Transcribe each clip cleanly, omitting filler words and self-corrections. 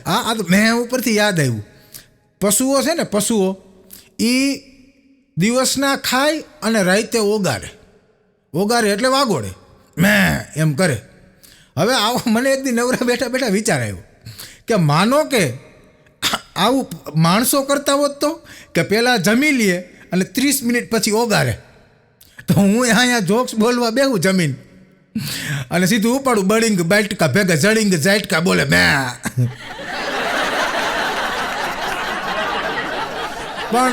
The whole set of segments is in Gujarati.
આ તો મેં ઉપરથી યાદ આવ્યું, પશુઓ છે ને પશુઓ એ દિવસના ખાય અને રાતે ઓગારે એટલે વાગોડે મેં એમ કરે. હવે આવો મને એક દી નવરા બેઠા બેઠા વિચાર આવ્યો કે માનો કે આવું માણસો કરતા હોત તો કે પહેલાં જમી લઈએ અને 30 મિનિટ પછી ઓગારે, તો હું અહીંયા જોક્સ બોલવા બેહું જમીન અને સીધું ઉપાડું બળિંગ બાટકા ભેગા જડિંગ જાટકા બોલે મેં. પણ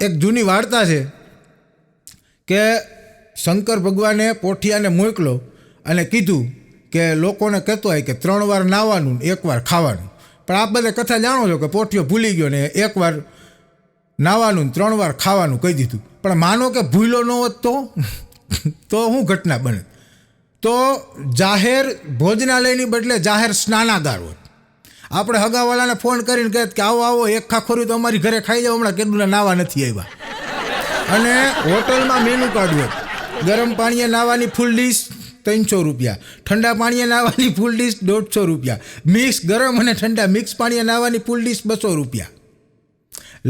એક જૂની વાર્તા છે કે શંકર ભગવાને પોઠિયાને મોકલો અને કીધું કે લોકોને કહેતો હોય કે 3 વાર નાહવાનું 1 વાર ખાવાનું. પણ આપ બધા કથા જાણો છો કે પોઠિયો ભૂલી ગયો ને 1 વાર નાહવાનું 3 વાર ખાવાનું કહી દીધું. પણ માનો કે ભૂલો ન હોત તો શું ઘટના બને? તો જાહેર ભોજનાલયની બદલે જાહેર સ્નાનાગાર હોત. આપણે હગાવાલાને ફોન કરીને કહે કે આવો એક ખાખોરી તો અમારી ઘરે ખાઈ જાવ, હમણાં કેટલું નાવા નથી આવ્યા. અને હોટલમાં મેનુ કાઢવું, ગરમ પાણીએ નાવાની ફૂલ ડીશ 300 રૂપિયા, ઠંડા પાણીએ નાવાની ફૂલ ડીશ 150 રૂપિયા, મિક્સ ગરમ અને ઠંડા મિક્સ પાણીએ નાવાની ફૂલ ડીશ 200 રૂપિયા,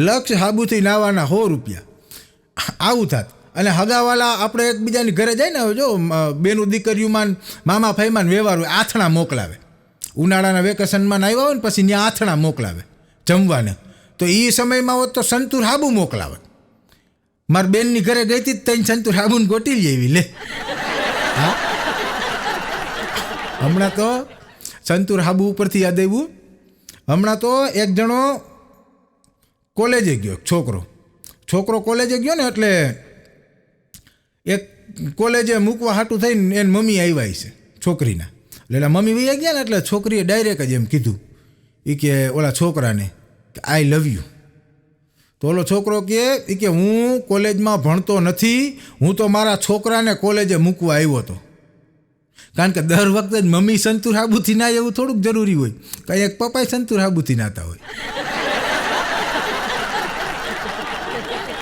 લક્ષ સાબુથી નાવાના 100 રૂપિયા. આવું થાત. અને હગાવાલા આપણે એકબીજાની ઘરે જાય ને, હવે જો બેનું દીકરીઓમાં મામા ફાઈમાં વ્યવહાર હોય, આથણા મોકલાવે. ઉનાળાના વેકેશનમાં આવ્યા હોય ને પછી ત્યાં આથણા મોકલાવે જમવાને. તો એ સમયમાં હોત તો સંતૂર હાબુ મોકલાવે. મારી બેનની ઘરે ગઈ હતી તઈને સંતૂર હાબુને ગોટી લઈ આવી લે. હા, હમણાં તો સંતૂર હાબુ ઉપરથી યાદ આવ્યું, હમણાં તો એક જણો કોલેજે ગયો, છોકરો કોલેજે ગયો ને એટલે એક કોલેજે મૂકવા હાટું થઈને એને મમ્મી આવ્યા છે છોકરીના. એટલે મમ્મી વૈયા ગયા ને એટલે છોકરીએ ડાયરેક્ટ જ એમ કીધું એ કે ઓલા છોકરાને કે આઈ લવ યુ. તો ઓલો છોકરો કે હું કોલેજમાં ભણતો નથી, હું તો મારા છોકરાને કોલેજે મૂકવા આવ્યો હતો. કારણ કે દર વખતે જ મમ્મી સંતૂર હાબુથી ના એવું થોડુંક જરૂરી હોય, કંઈ એક પપ્પાએ સંતૂર હાબુથી નાતા હોય.